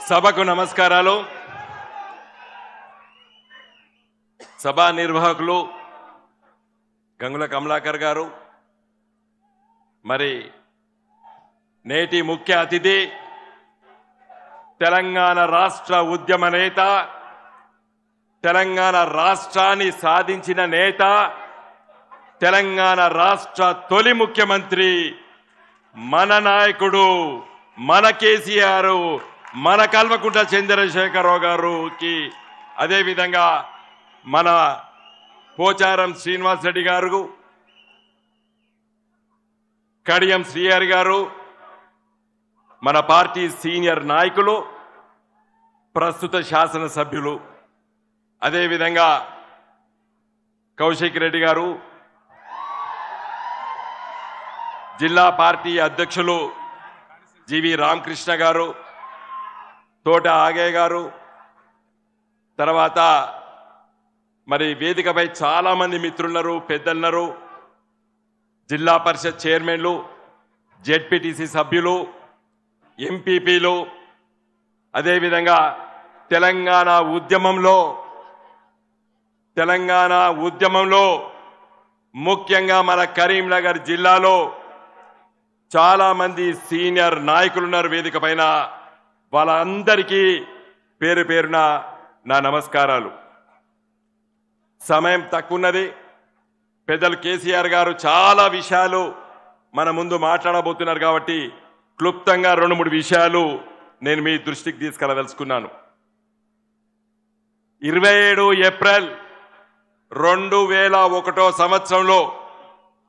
సభకు నమస్కారాలు. సభా నిర్వాహకులు గంగుల కమలాకర్ గారు, మరి నేటి ముఖ్య అతిథి తెలంగాణ రాష్ట్ర ఉద్యమ నేత, తెలంగాణ రాష్ట్రాన్ని సాధించిన నేత, తెలంగాణ రాష్ట్ర తొలి ముఖ్యమంత్రి మన నాయకుడు, మన కేసీఆర్, మన కల్వకుంట్ల చంద్రశేఖరరావు గారికి, అదేవిధంగా మన పోచారం శ్రీనివాస్ రెడ్డి గారు, కడియం శ్రీహరి గారు, మన పార్టీ సీనియర్ నాయకులు, ప్రస్తుత శాసనసభ్యులు, అదేవిధంగా కౌశిక్ రెడ్డి గారు, జిల్లా పార్టీ అధ్యక్షులు జీవి రామకృష్ణ గారు, తోట ఆగయ్య గారు, తర్వాత మరి వేదికపై చాలా మంది మిత్రులున్నారు, పెద్దలున్నారు, జిల్లా పరిషత్ చైర్మన్లు, జెడ్పీటీసీ సభ్యులు, ఎంపీపీలు, అదేవిధంగా తెలంగాణ ఉద్యమంలో ముఖ్యంగా మన కరీంనగర్ జిల్లాలో చాలా మంది సీనియర్ నాయకులు ఉన్నారు వేదిక పైన. వాళ్ళందరికీ పేరు పేరున నా నమస్కారాలు. సమయం తక్కువన్నది. పెద్దలు కేసీఆర్ గారు చాలా విషయాలు మన ముందు మాట్లాడబోతున్నారు కాబట్టి క్లుప్తంగా 2-3 విషయాలు నేను మీ దృష్టికి తీసుకెళ్లదలుచుకున్నాను. 27 ఏప్రిల్ 2001 సంవత్సరంలో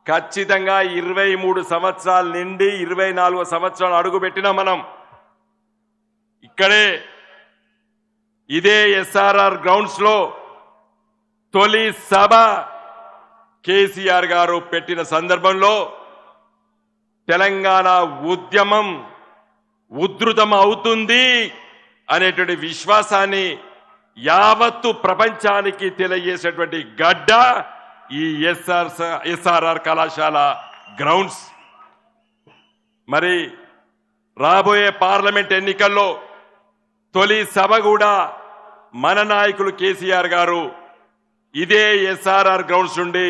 ఖచ్చితంగా 23 సంవత్సరాల నుండి 24 సంవత్సరాలు అడుగుపెట్టినా మనం ఇక్కడే ఇదే ఎస్ఆర్ఆర్ గ్రౌండ్స్ లో తొలి సభ కేసీఆర్ గారు పెట్టిన సందర్భంలో తెలంగాణ ఉద్యమం ఉధృతం అవుతుంది అనేటువంటి విశ్వాసాన్ని యావత్తు ప్రపంచానికి తెలియజేసేటువంటి గడ్డ ఈ ఎస్ఆర్ఆర్ కళాశాల గ్రౌండ్స్. మరి రాబోయే పార్లమెంట్ ఎన్నికల్లో తొలి సభ కూడా మన నాయకులు కేసీఆర్ గారు ఇదే ఎస్ఆర్ఆర్ గ్రౌండ్స్ నుండి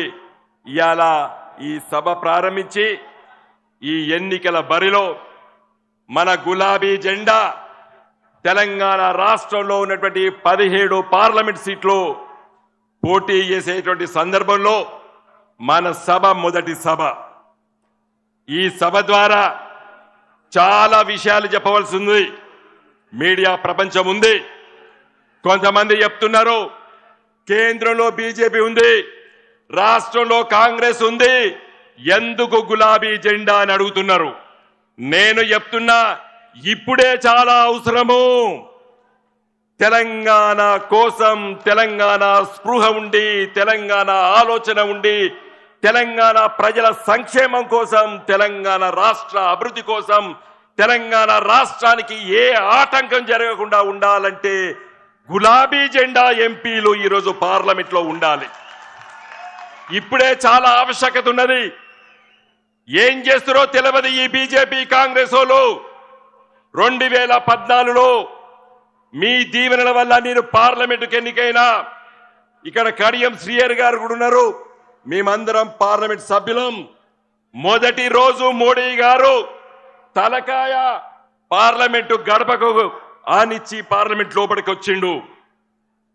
ఇవాళ ఈ సభ ప్రారంభించి ఈ ఎన్నికల బరిలో మన గులాబీ జెండా తెలంగాణ రాష్ట్రంలో ఉన్నటువంటి 17 పార్లమెంట్ సీట్లు పోటీ చేసేటువంటి సందర్భంలో మన సభ మొదటి సభ. ఈ సభ ద్వారా చాలా విషయాలు చెప్పవలసి ఉంది. మీడియా ప్రపంచం ఉంది. కొంతమంది చెప్తున్నారు కేంద్రంలో బీజేపీ ఉంది, రాష్ట్రంలో కాంగ్రెస్ ఉంది, ఎందుకు గులాబీ జెండా అని అడుగుతున్నారు. నేను చెప్తున్నా ఇప్పుడే చాలా అవసరము. తెలంగాణ కోసం, తెలంగాణ స్పృహ ఉండి, తెలంగాణ ఆలోచన ఉండి, తెలంగాణ ప్రజల సంక్షేమం కోసం, తెలంగాణ రాష్ట్ర అభివృద్ధి కోసం, తెలంగాణ రాష్ట్రానికి ఏ ఆటంకం జరగకుండా ఉండాలంటే గులాబీ జెండా ఎంపీలు ఈరోజు పార్లమెంట్ లో ఉండాలి. ఇప్పుడే చాలా ఆవశ్యకత ఉన్నది. ఏం చేస్తారో తెలియదు ఈ బీజేపీ కాంగ్రెస్ వాళ్ళు. 2014లో మీ దీవెనల వల్ల నేను పార్లమెంటుకు ఎన్నికైనా, ఇక్కడ కడియం శ్రీహరి గారు కూడా ఉన్నారు, మేమందరం పార్లమెంట్ సభ్యులం. మొదటి రోజు మోడీ గారు తలకాయ పార్లమెంటు గడపకు ఆనిచ్చి పార్లమెంట్ లోపలికి వచ్చిండు.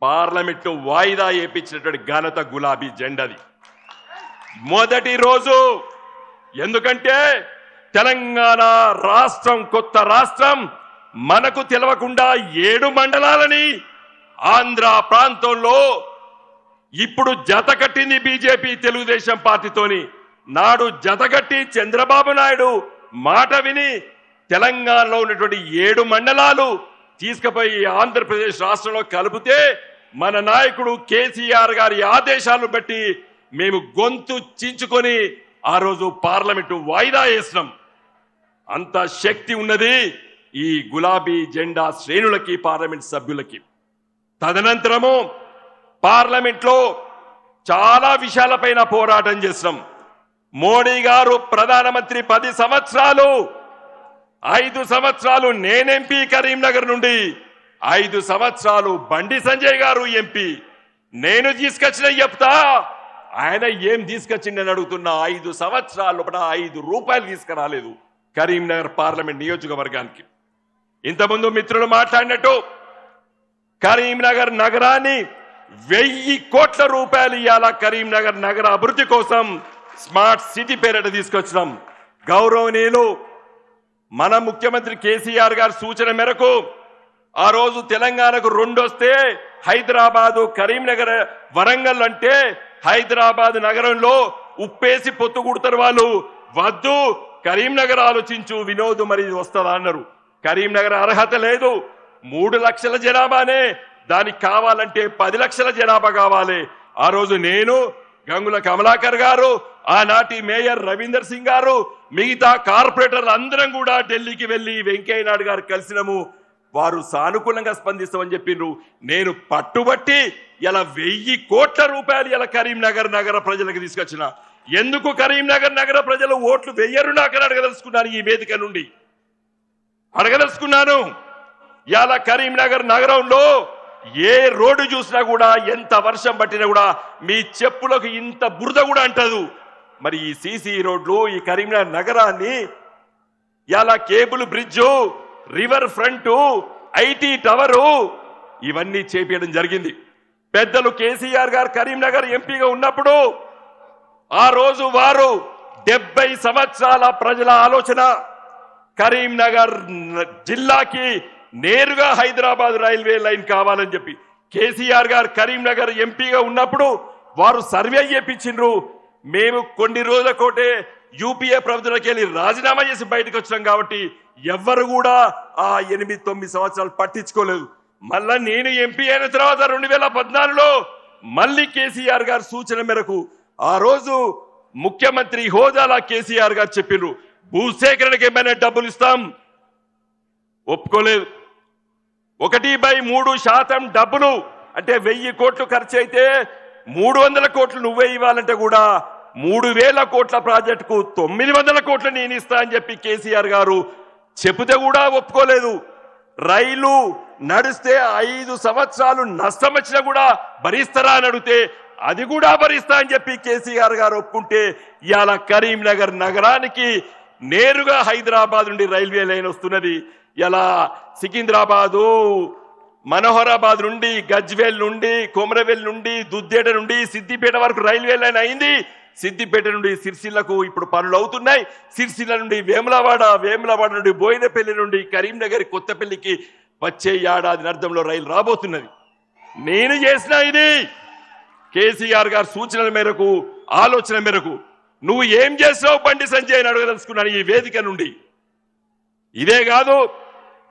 పార్లమెంట్ వాయిదా వేయించినటువంటి ఘనత గులాబీ జెండాది మొదటి రోజు. ఎందుకంటే తెలంగాణ రాష్ట్రం, కొత్త రాష్ట్రం, మనకు తెలవకుండా 7 మండలాలని ఆంధ్ర ప్రాంతంలో ఇప్పుడు జత కట్టింది బీజేపీ తెలుగుదేశం పార్టీతోని. నాడు జతగట్టి చంద్రబాబు నాయుడు మాట విని తెలంగాణలో ఉన్నటువంటి 7 మండలాలు తీసుకుపోయి ఆంధ్రప్రదేశ్ రాష్ట్రంలో కలిపితే మన నాయకుడు కేసీఆర్ గారి ఆదేశాలను బట్టి మేము గొంతు చించుకొని ఆ రోజు పార్లమెంటు వాయిదా వేసినాం. అంత శక్తి ఉన్నది ఈ గులాబీ జెండా శ్రేణులకి, పార్లమెంట్ సభ్యులకి. తదనంతరము పార్లమెంట్ లో చాలా విషయాలపైన పోరాటం చేసినాం. మోడీ గారు ప్రధానమంత్రి 10 సంవత్సరాలు 5 సంవత్సరాలు నేను ఎంపీ కరీంనగర్ నుండి, 5 సంవత్సరాలు బండి సంజయ్ గారు ఎంపీ. నేను తీసుకొచ్చిన చెప్తా, ఆయన ఏం తీసుకొచ్చిండని అడుగుతున్నా. 5 సంవత్సరాల లోపల 5 రూపాయలు తీసుకురాలేదు కరీంనగర్ పార్లమెంట్ నియోజకవర్గానికి. ఇంతకుముందు మిత్రులు మాట్లాడినట్టు కరీంనగర్ నగరాన్ని 1000 కోట్ల రూపాయలు ఇవాళ కరీంనగర్ నగర అభివృద్ధి కోసం స్మార్ట్ సిటీ పేరిట తీసుకొచ్చినాం. గౌరవనీయులు మన ముఖ్యమంత్రి కేసీఆర్ గారి సూచన మేరకు ఆ రోజు తెలంగాణకు 2 వస్తే హైదరాబాదు, కరీంనగర్, వరంగల్ అంటే హైదరాబాద్ నగరంలో ఉప్పేసి పొత్తు కుడతారు వాళ్ళు. వద్దు, కరీంనగర్ ఆలోచించు వినోద్, మరి వస్తుందా అన్నారు. కరీంనగర్ అర్హత లేదు, 3 లక్షల జనాభానే, దానికి కావాలంటే 10 లక్షల జనాభా కావాలి. ఆ రోజు నేను, గంగుల కమలాకర్ గారు, ఆనాటి మేయర్ రవీందర్ సింగ్ గారు, మిగతా కార్పొరేటర్లు అందరం కూడా ఢిల్లీకి వెళ్లి వెంకయ్య నాయుడు గారు కలిసినాము. వారు సానుకూలంగా స్పందిస్తామని చెప్పిండ్రు. నేను పట్టుబట్టి ఇలా 1000 కోట్ల రూపాయలు ఇలా కరీంనగర్ నగర ప్రజలకు తీసుకొచ్చిన. ఎందుకు కరీంనగర్ నగర ప్రజలు ఓట్లు వెయ్యరు నాకు అడగదలుచుకున్నాను. ఈ వేదిక నుండి అడగదలుచుకున్నాను. ఇలా కరీంనగర్ నగరంలో ఏ రోడ్డు చూసినా కూడా, ఎంత వర్షం పట్టినా కూడా మీ చెప్పులకు ఇంత బురద కూడా అంటదు. మరి ఈ సీసీ రోడ్లు, ఈ కరీంనగర్ నగరాన్ని ఇలా cable bridge, river front, IT tower ఇవన్నీ చేపించడం జరిగింది. పెద్దలు కేసీఆర్ గారు కరీంనగర్ ఎంపీగా ఉన్నప్పుడు ఆ రోజు వారు 70 సంవత్సరాల ప్రజల ఆలోచన కరీంనగర్ జిల్లాకి నేరుగా హైదరాబాద్ రైల్వే లైన్ కావాలని చెప్పి కేసీఆర్ గారు కరీంనగర్ ఎంపీగా ఉన్నప్పుడు వారు సర్వే చేయించిండ్రు. మేము కొన్ని రోజుల కోటే యూపీఏ ప్రభుత్వంలోకి వెళ్ళి రాజీనామా చేసి బయటకు వచ్చాం కాబట్టి ఎవ్వరు కూడా ఆ 8-9 సంవత్సరాలు పట్టించుకోలేదు. మళ్ళా నేను ఎంపీ అయిన తర్వాత 2014లో మళ్ళీ కేసీఆర్ గారి సూచన మేరకు ఆ రోజు ముఖ్యమంత్రి హోదాలా కేసీఆర్ గారు చెప్పిండ్రు, భూసేకరణకి ఏమైనా డబ్బులు ఇస్తాం. ఒప్పుకోలేదు. 1/3% డబ్బులు అంటే 1000 కోట్లు ఖర్చు అయితే 300 కోట్లు నువ్వే ఇవ్వాలంటే కూడా 3000 కోట్ల ప్రాజెక్టుకు 900 కోట్లు నేను ఇస్తా అని చెప్పి కేసీఆర్ గారు చెబితే కూడా ఒప్పుకోలేదు. రైలు నడిస్తే 5 సంవత్సరాలు నష్టం వచ్చినా కూడా భరిస్తారా అని అడిగితే అది కూడా భరిస్తా అని చెప్పి కేసీఆర్ గారు ఒప్పుకుంటే ఇవాళ కరీంనగర్ నగరానికి నేరుగా హైదరాబాద్ నుండి రైల్వే లైన్ వస్తున్నది. ఇలా సికింద్రాబాదు, మనోహరాబాద్ నుండి, గజ్వేల్ నుండి, కొమరవెల్ నుండి, దుద్దేట నుండి సిద్దిపేట వరకు రైల్వే లైన్ అయింది. సిద్దిపేట నుండి సిరిసిల్లకు ఇప్పుడు పనులు అవుతున్నాయి. సిరిసిల్ల నుండి వేములవాడ, వేములవాడ నుండి బోయినపల్లి నుండి కరీంనగర్ కొత్తపల్లికి వచ్చే ఏడాది అర్థంలో రైలు రాబోతున్నది. నేను చేసిన ఇది కేసీఆర్ గారి సూచనల మేరకు, ఆలోచన మేరకు. నువ్వు ఏం చేసావు బండి సంజయ్ అని అడగదలుచుకున్నాను ఈ వేదిక నుండి. ఇదే కాదు,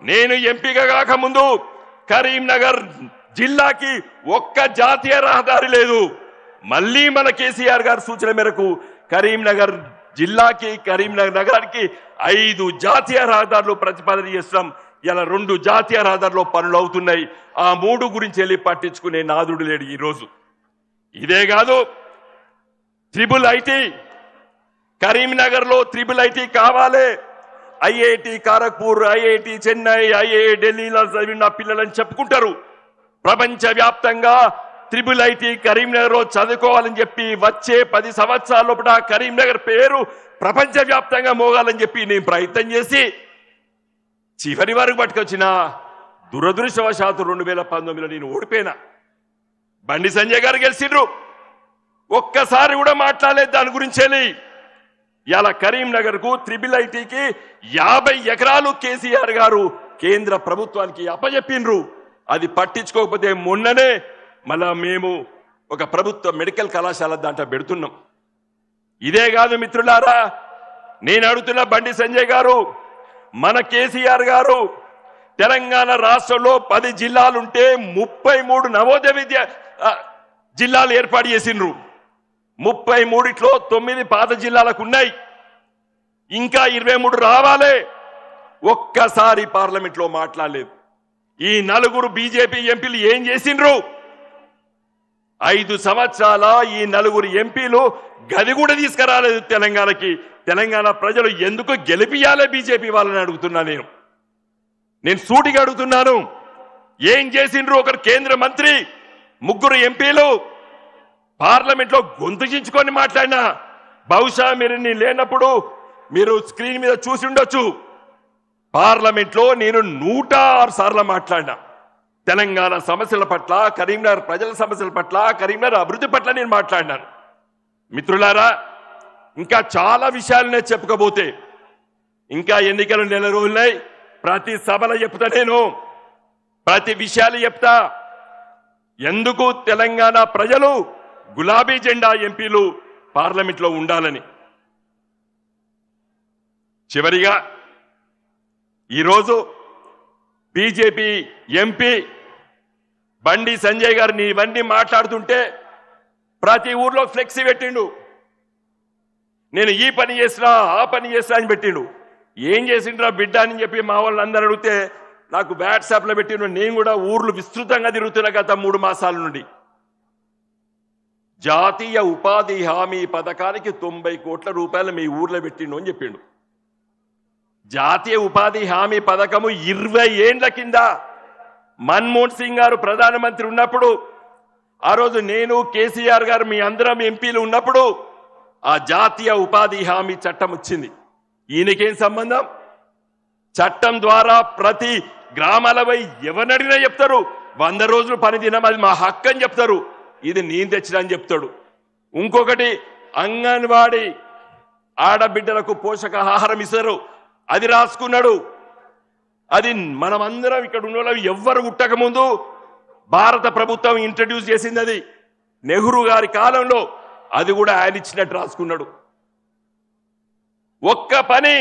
నేను ఎంపీగా కాకముందు కరీంనగర్ జిల్లాకి ఒక్క జాతీయ రహదారి లేదు. మళ్ళీ మన కేసీఆర్ గారి సూచన మేరకు కరీంనగర్ జిల్లాకి, కరీంనగర్ నగరానికి 5 జాతీయ రహదారులు ప్రతిపాదన చేస్తాం. ఇలా 2 జాతీయ రహదారులు పనులు అవుతున్నాయి. ఆ 3 గురించి వెళ్ళి పట్టించుకునే నాదుడు లేడు ఈరోజు. ఇదే కాదు, IIIT కరీంనగర్ లో IIIT కావాలి. ఐఐటి కారక్పూర్, ఐఐటి చెన్నై, ఐఐ ఢిల్లీలో చదివిన పిల్లలని చెప్పుకుంటారు. ప్రపంచ వ్యాప్తంగా IIIT కరీంనగర్ లో చదువుకోవాలని చెప్పి వచ్చే 10 సంవత్సరాల లోపల కరీంనగర్ పేరు ప్రపంచ వ్యాప్తంగా మోగాలని చెప్పి నేను ప్రయత్నం చేసి చివరి వరకు పట్టుకొచ్చిన. దురదృష్టవశాత్తు 2019లో నేను ఓడిపోయినా. బండి సంజయ్ గారు గెలిచిండ్రు. ఒక్కసారి కూడా మాట్లాడలేదు దాని గురించి. ఇలా కరీంనగర్ కు IIITకి 50 ఎకరాలు కేసీఆర్ గారు కేంద్ర ప్రభుత్వానికి అప్పచెప్పిండ్రు. అది పట్టించుకోకపోతే మొన్ననే మళ్ళా మేము ఒక ప్రభుత్వ మెడికల్ కళాశాల దాంట్లో పెడుతున్నాం. ఇదే కాదు మిత్రులారా, నేను అడుగుతున్న బండి సంజయ్ గారు, మన కేసీఆర్ గారు తెలంగాణ రాష్ట్రంలో 10 జిల్లాలుంటే 33 నవోదయ విద్య జిల్లాలు ఏర్పాటు చేసిండ్రు. 33లో 9 పాత జిల్లాలకు ఉన్నాయి, ఇంకా 23 రావాలి. ఒక్కసారి పార్లమెంట్ లో మాట్లాడలేదు. ఈ 4 బీజేపీ ఎంపీలు ఏం చేసిండ్రు? 5 సంవత్సరాల ఈ 4 ఎంపీలు గది కూడా తీసుకురాలేదు తెలంగాణకి. తెలంగాణ ప్రజలు ఎందుకు గెలిపియాలే బీజేపీ వాళ్ళని అడుగుతున్నా నేను సూటిగా అడుగుతున్నాను. ఏం చేసిండ్రు? ఒకరు కేంద్ర మంత్రి, ముగ్గురు ఎంపీలు పార్లమెంట్లో గొంతు చించుకొని మాట్లాడినా బహుశా మీరు లేనప్పుడు మీరు స్క్రీన్ మీద చూసి ఉండొచ్చు. పార్లమెంట్లో నేను 106 సార్లు మాట్లాడినా. తెలంగాణ సమస్యల పట్ల, కరీంనగర్ ప్రజల సమస్యల పట్ల, కరీంనగర్ అభివృద్ధి పట్ల నేను మాట్లాడినాను. మిత్రులారా, ఇంకా చాలా విషయాలనే చెప్పుకోబోతే ఇంకా ఎన్నికలు నెల రోజులున్నాయి. ప్రతి సభలో చెప్తా, నేను ప్రతి విషయాలు చెప్తా. ఎందుకు తెలంగాణ ప్రజలు గులాబీ జెండా ఎంపీలు పార్లమెంట్లో ఉండాలని. చివరిగా ఈరోజు బీజేపీ ఎంపీ బండి సంజయ్ గారు ఇవన్నీ మాట్లాడుతుంటే ప్రతి ఊర్లో ఫ్లెక్సీ పెట్టిండు. నేను ఈ పని చేసినా ఆ పని చేసినా అని పెట్టిండు. ఏం చేసిండ్రా బిడ్డ అని చెప్పి మా వాళ్ళందరూ అడిగితే నాకు వాట్సాప్లో పెట్టిండు. నేను కూడా ఊర్లు విస్తృతంగా తిరుగుతున్నా గత 3 మాసాల నుండి. జాతీయ ఉపాధి హామీ పథకానికి 90 కోట్ల రూపాయలు మీ ఊర్లో పెట్టిండు అని చెప్పిండు. జాతీయ ఉపాధి హామీ పథకము 20 ఏండ్ల కింద మన్మోహన్ సింగ్ గారు ప్రధానమంత్రి ఉన్నప్పుడు, ఆ రోజు నేను కేసీఆర్ గారు మీ అందరం ఎంపీలు ఉన్నప్పుడు ఆ జాతీయ ఉపాధి హామీ చట్టం వచ్చింది. ఈయనకేం సంబంధం? చట్టం ద్వారా ప్రతి గ్రామాలపై ఎవరినడిగినా చెప్తారు 100 రోజులు పని దినం, అది మా హక్కు అని చెప్తారు. ఇది నేను తెచ్చినా అని చెప్తాడు. ఇంకొకటి అంగన్వాడీ ఆడబిడ్డలకు పోషకాహారం ఇస్తారు, అది రాసుకున్నాడు. అది మనమందరం ఇక్కడ ఉన్న వాళ్ళు ఎవ్వరు పుట్టక ముందు భారత ప్రభుత్వం ఇంట్రడ్యూస్ చేసింది. అది నెహ్రూ గారి కాలంలో, అది కూడా ఆయన ఇచ్చినట్టు రాసుకున్నాడు. ఒక్క పని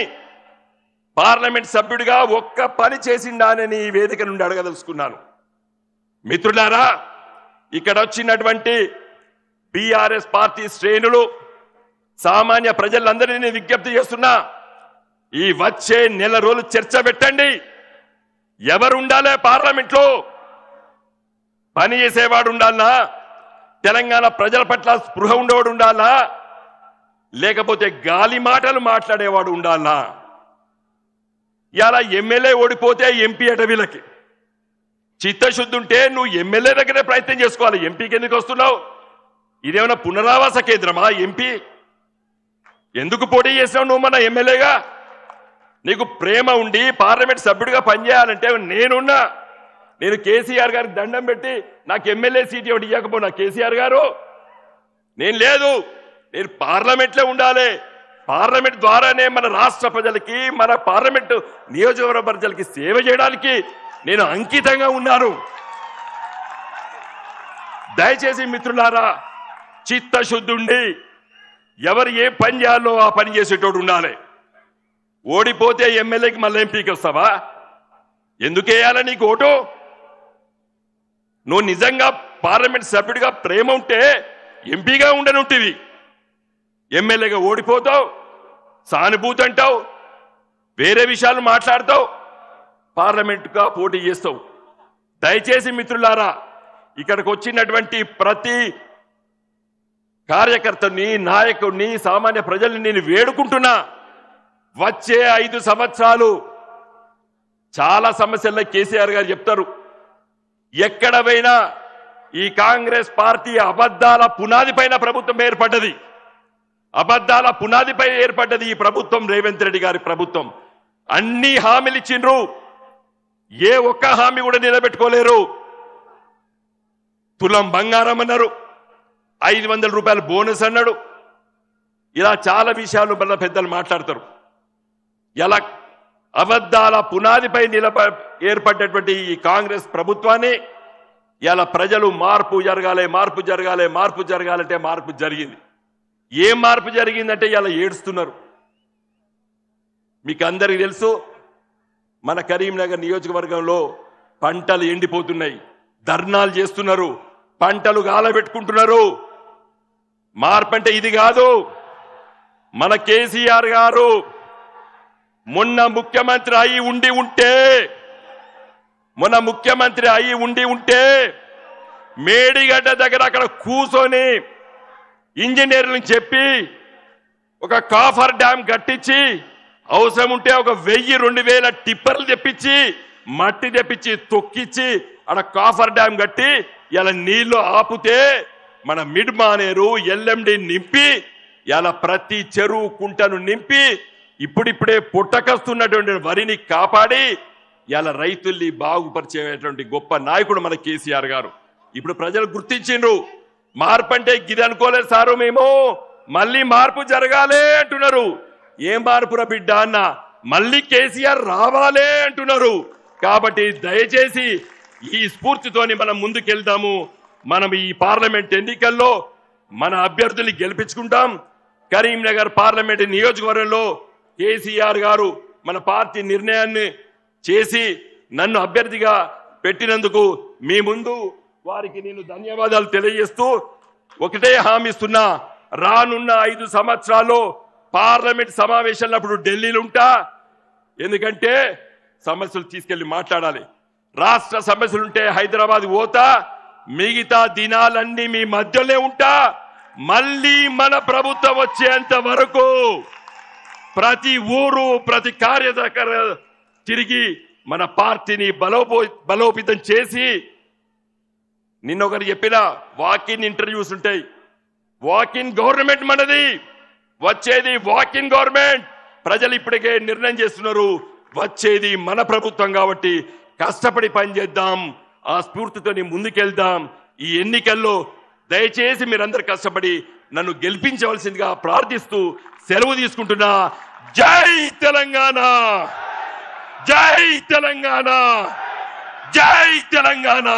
పార్లమెంట్ సభ్యుడిగా ఒక్క పని చేసిండానని ఈ వేదిక నుండి అడగదలుచుకున్నాను. మిత్రులారా, ఇక్కడ వచ్చినటువంటి బీఆర్ఎస్ పార్టీ శ్రేణులు, సామాన్య ప్రజలందరినీ విజ్ఞప్తి చేస్తున్నా, ఈ వచ్చే నెల రోజులు చర్చ పెట్టండి. ఎవరు ఉండాలి పార్లమెంట్లో? పని చేసేవాడు ఉండాలనా? తెలంగాణ ప్రజల పట్ల స్పృహ ఉండేవాడు ఉండాలా? లేకపోతే గాలి మాటలు మాట్లాడేవాడు ఉండాలా? ఇలా ఎమ్మెల్యే ఓడిపోతే ఎంపీ అట. వీళ్ళకి చిత్తశుద్ధి ఉంటే నువ్వు ఎమ్మెల్యే దగ్గరే ప్రయత్నం చేసుకోవాలి. ఎంపీకి ఎందుకు వస్తున్నావు? ఇదేమన్నా పునరావాస కేంద్రమా? ఎంపీ ఎందుకు పోటీ చేసినావు నువ్వు మన ఎమ్మెల్యేగా? నీకు ప్రేమ ఉండి పార్లమెంట్ సభ్యుడిగా పనిచేయాలంటే నేనున్నా. నేను కేసీఆర్ గారికి దండం పెట్టి నాకు ఎమ్మెల్యే సీట్ ఒకటి ఇవ్వకపోయినా కేసీఆర్ గారు, నేను లేదు, నేను పార్లమెంట్లో ఉండాలి. పార్లమెంట్ ద్వారానే మన రాష్ట్ర ప్రజలకి, మన పార్లమెంటు నియోజకవర్గ ప్రజలకి సేవ చేయడానికి నేను అంకితంగా ఉన్నాను. దయచేసి మిత్రులారా, చిత్తశుద్ధి ఉండి ఎవరు ఏ పని చేయాలో ఆ పని చేసేటోడు ఉండాలి. ఓడిపోతే ఎమ్మెల్యేకి మళ్ళీ ఎంపీకి వస్తావా? ఎందుకు వేయాలి నీకు ఓటు? నువ్వు నిజంగా పార్లమెంట్ సభ్యుడిగా ప్రేమ ఉంటే ఎంపీగా ఉండనుంటివి. ఎమ్మెల్యేగా ఓడిపోతావు, సానుభూతి అంటావు, వేరే విషయాలు మాట్లాడతావు, పార్లమెంటుగా పోటీ చేస్తావు. దయచేసి మిత్రులారా, ఇక్కడికి వచ్చినటువంటి ప్రతి కార్యకర్తని, నాయకుడిని, సామాన్య ప్రజల్ని నేను వేడుకుంటున్నా, వచ్చే 5 సంవత్సరాలు చాలా సమస్యల్లో కేసీఆర్ గారు చెప్తారు. ఎక్కడ పోయినా ఈ కాంగ్రెస్ పార్టీ అబద్ధాల పునాది పైన ప్రభుత్వం ఏర్పడ్డది. అబద్ధాల పునాదిపై ఏర్పడ్డది ఈ ప్రభుత్వం, రేవంత్ రెడ్డి గారి ప్రభుత్వం. అన్ని హామీలు ఇచ్చిండ్రు, ఏ ఒక్క హామీ కూడా నిలబెట్టుకోలేరు. తులం బంగారం అన్నారు, 500 రూపాయల బోనస్ అన్నాడు. ఇలా చాలా విషయాలు మన పెద్దలు మాట్లాడతారు. ఎలా అబద్ధాల పునాదిపై ఏర్పడ్డటువంటి ఈ కాంగ్రెస్ ప్రభుత్వాన్ని ఇలా ప్రజలు మార్పు జరగాలి, మార్పు జరగాలి, మార్పు జరగాలంటే మార్పు జరిగింది. ఏం మార్పు జరిగిందంటే ఇలా ఏడుస్తున్నారు. మీకు అందరికీ తెలుసు, మన కరీంనగర్ నియోజకవర్గంలో పంటలు ఎండిపోతున్నాయి, ధర్నాలు చేస్తున్నారు, పంటలు గాలబెట్టుకుంటున్నారు. మార్పు అంటే ఇది కాదు. మన కేసీఆర్ గారు మొన్న ముఖ్యమంత్రి అయి ఉండి ఉంటే మేడిగడ్డ దగ్గర అక్కడ కూర్చొని ఇంజనీర్లను చెప్పి ఒక కాఫర్ డ్యామ్ కట్టించి అవసరం ఉంటే ఒక 1000-2000 టిప్పర్లు తెప్పించి మట్టి తెప్పించి తొక్కిచ్చి అక్కడ కాఫర్ డ్యామ్ కట్టి ఇలా నీళ్లు ఆపుతే మన మిడ్ మానేరు ఎల్ఎండి నింపి ఇలా ప్రతి చెరువు కుంటను నింపి ఇప్పుడిప్పుడే పుట్టకస్తున్నటువంటి వరిని కాపాడి ఇలా రైతుల్ని బాగుపరిచేటువంటి గొప్ప నాయకుడు మన కేసీఆర్ గారు. ఇప్పుడు ప్రజలు గుర్తించిండ్రు. మార్పు అంటే గిది అనుకోలేదు సారు, మేము మళ్ళీ మార్పు జరగాలే అంటున్నారు. ఏం మార్పురా బిడ్డ అన్న, మళ్ళీ కేసీఆర్ రావాలే అంటున్నారు. కాబట్టి దయచేసి ఈ స్ఫూర్తితోని మనం ముందుకెళ్దాము. మనం ఈ పార్లమెంట్ ఎన్నికల్లో మన అభ్యర్థుల్ని గెలిపించుకుంటాం. కరీంనగర్ పార్లమెంట్ నియోజకవర్గంలో కేసీఆర్ గారు మన పార్టీ నిర్ణయాన్ని చేసి నన్ను అభ్యర్థిగా పెట్టినందుకు మీ ముందు వారికి నేను ధన్యవాదాలు తెలియజేస్తూ ఒకటే హామీ ఇస్తున్నా, రానున్న 5 సంవత్సరాల్లో పార్లమెంట్ సమావేశాలప్పుడు ఢిల్లీలో ఉంటా. ఎందుకంటే సమస్యలు తీసుకెళ్లి మాట్లాడాలి. రాష్ట్ర సమస్యలుంటే హైదరాబాద్ పోతా, మిగతా దినాలన్నీ మీ మధ్యలో ఉంటా. మళ్ళీ మన ప్రభుత్వం వచ్చేంత వరకు ప్రతి ఊరు ప్రతి కార్యకర్త తిరిగి మన పార్టీని బలోపేతం చేసి, నిన్నొకరు చెప్పిన వాకిన్ ఇంటర్వ్యూస్ ఉంటాయి. వాకిన్ గవర్నమెంట్ మనది, వచ్చేది వాకిన్ గవర్నమెంట్. ప్రజలు ఇప్పటికే నిర్ణయం చేస్తున్నారు, వచ్చేది మన ప్రభుత్వం. కాబట్టి కష్టపడి పనిచేద్దాం, ఆ స్ఫూర్తితో ముందుకెళ్దాం. ఈ ఎన్నికల్లో దయచేసి మీరందరూ కష్టపడి నన్ను గెలిపించవలసిందిగా ప్రార్థిస్తూ సెలవు తీసుకుంటున్నా. జై తెలంగాణ, జై తెలంగాణ, జై తెలంగాణ.